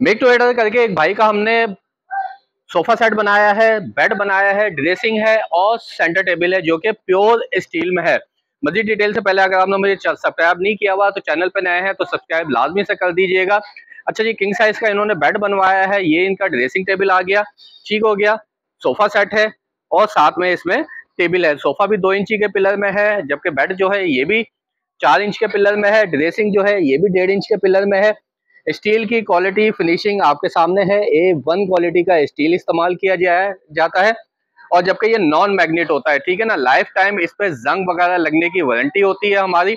Make to order करके एक भाई का हमने सोफा सेट बनाया है, बेड बनाया है, ड्रेसिंग है और सेंटर टेबल है जो कि प्योर स्टील में है। मजीद डिटेल से पहले अगर आपने मुझे सब्सक्राइब नहीं किया हुआ तो चैनल पर नए हैं तो सब्सक्राइब लाजमी से कर दीजिएगा। अच्छा जी, किंग साइज का इन्होंने बेड बनवाया है, ये इनका ड्रेसिंग टेबल आ गया, ठीक हो गया। सोफा सेट है और साथ में इसमें टेबल है। सोफा भी 2 इंची के पिलर में है, जबकि बेड जो है ये भी 4 इंच के पिलर में है। ड्रेसिंग जो है ये भी 1.5 इंच के पिलर में है। स्टील की क्वालिटी फिनिशिंग आपके सामने है, A1 क्वालिटी का स्टील इस्तेमाल किया जाता है। और जबकि ये नॉन मैग्नेट होता है, ठीक है ना, लाइफ टाइम इस पे जंग वगैरह लगने की वारंटी होती है हमारी।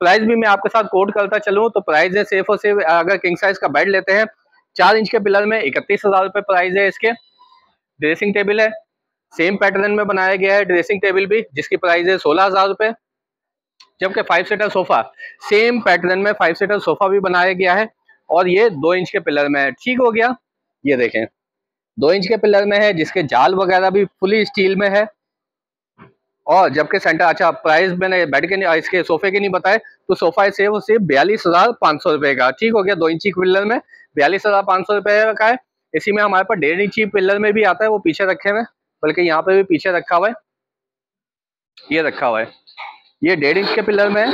प्राइस भी मैं आपके साथ कोट करता चलूँ तो प्राइस है सिर्फ और सिर्फ, अगर किंग साइज का बेड लेते हैं 4 इंच के पिलर में 31,000 रुपये प्राइस है इसके। ड्रेसिंग टेबल है, सेम पैटर्न में बनाया गया है ड्रेसिंग टेबल भी, जिसकी प्राइस है 16,000 रुपये। जबकि 5 सीटर सोफा, सेम पैटर्न में 5 सीटर सोफा भी बनाया गया है और ये 2 इंच के पिलर में है, ठीक हो गया। ये देखें 2 इंच के पिलर में है, जिसके जाल वगैरह भी फुली स्टील में है। और जबकि सेंटर, अच्छा प्राइस मैंने बेड के इसके सोफे के नहीं बताए, तो सोफा है सिर्फ 42,500 रुपए का, ठीक हो गया। 2 इंची पिलर में 42,500 रुपए का है। इसी में हमारे पास 1.5 इंची पिलर में भी आता है, वो पीछे रखे हुए, बल्कि यहाँ पे भी पीछे रखा हुआ है, ये रखा हुआ है। ये 1.5 इंच के पिलर में है।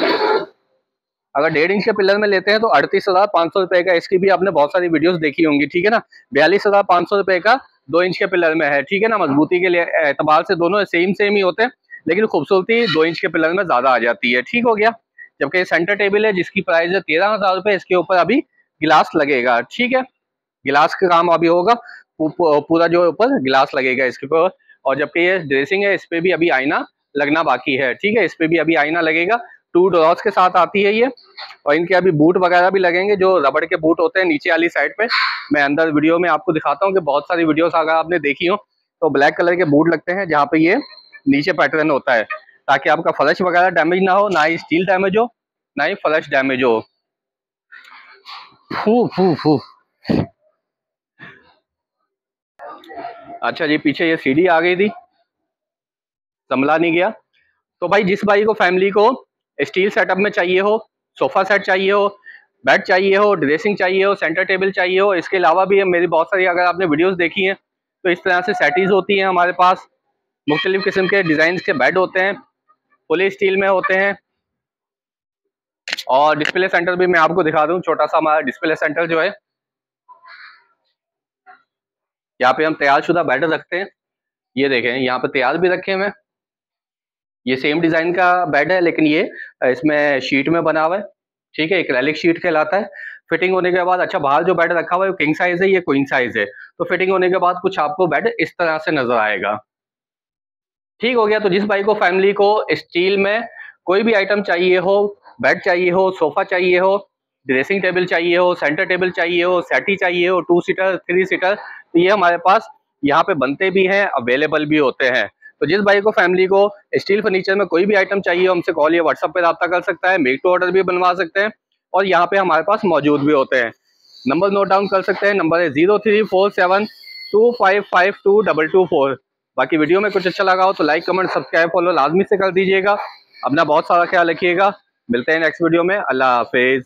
अगर 1.5 इंच के पिलर में लेते हैं तो 38,500 रुपए का, इसकी भी आपने बहुत सारी वीडियोस देखी होंगी, ठीक है ना। 42,500 रुपए का 2 इंच के पिलर में है, ठीक है ना। मजबूती के लिए एतबार से दोनों सेम ही होते हैं, लेकिन खूबसूरती 2 इंच के पिलर में ज्यादा आ जाती है, ठीक हो गया। जबकि सेंटर टेबल है जिसकी प्राइस है 13,000 रुपए, इसके ऊपर अभी गिलास लगेगा, ठीक है। गिलास का काम अभी होगा, पूरा जो ऊपर गिलास लगेगा इसके ऊपर। और जबकि ये ड्रेसिंग है, इस पे भी अभी आईना लगना बाकी है, ठीक है। इस पे भी अभी आईना लगेगा। 2 ड्रॉर्स के साथ आती है ये। और इनके अभी बूट वगैरह भी लगेंगे, जो रबड़ के बूट होते हैं नीचे वाली साइड पे। मैं अंदर वीडियो में आपको दिखाता हूँ कि बहुत सारी वीडियोस अगर आपने देखी हो तो ब्लैक कलर के बूट लगते हैं, जहाँ पे ये नीचे पैटर्न होता है, ताकि आपका फर्श वगैरह डैमेज ना हो, ना ही स्टील डैमेज हो, ना ही फर्श डैमेज हो। फू फू फू। अच्छा जी, पीछे ये सीढ़ी आ गई थी, संभला नहीं गया। तो भाई जिस भाई को फैमिली को स्टील सेटअप में चाहिए हो, सोफा सेट चाहिए हो, बेड चाहिए हो, ड्रेसिंग चाहिए हो, सेंटर टेबल चाहिए हो, इसके अलावा भी मेरी बहुत सारी अगर आपने वीडियोस देखी हैं तो इस तरह से सेटीज होती हैं हमारे पास। मुख्तलिफ किस्म के डिजाइन के बेड होते हैं, फुली स्टील में होते हैं। और डिस्प्ले सेंटर भी मैं आपको दिखा दूं, छोटा सा हमारा डिस्प्ले सेंटर जो है, यहाँ पे हम तैयारशुदा बेड रखते हैं। ये देखें यहाँ पे तैयार भी रखे हुए हैं। ये सेम डिजाइन का बेड है, लेकिन ये इसमें शीट में बना हुआ है, ठीक है, एक्रेलिक शीट कहलाता है। फिटिंग होने के बाद, अच्छा बाहर जो बेड रखा हुआ है किंग साइज है, ये क्वीन साइज है, तो फिटिंग होने के बाद कुछ आपको बेड इस तरह से नजर आएगा, ठीक हो गया। तो जिस भाई को फैमिली को स्टील में कोई भी आइटम चाहिए हो, बेड चाहिए हो, सोफा चाहिए हो, ड्रेसिंग टेबल चाहिए हो, सेंटर टेबल चाहिए हो, सेटी चाहिए हो, 2 सीटर 3 सीटर, तो ये हमारे पास यहाँ पे बनते भी हैं, अवेलेबल भी होते हैं। तो जिस भाई को फैमिली को स्टील फर्नीचर में कोई भी आइटम चाहिए हो, हमसे कॉल या व्हाट्सएप पे रब्ता कर सकता है। मेक टू ऑर्डर भी बनवा सकते हैं और यहाँ पे हमारे पास मौजूद भी होते हैं। नंबर नोट डाउन कर सकते हैं, नंबर है 0347255224। बाकी वीडियो में कुछ अच्छा लगा हो तो लाइक कमेंट सब्सक्राइब फॉलो लाजमी से कर दीजिएगा। अपना बहुत सारा ख्याल रखिएगा। मिलते हैं नेक्स्ट वीडियो में। अल्लाह हाफिज।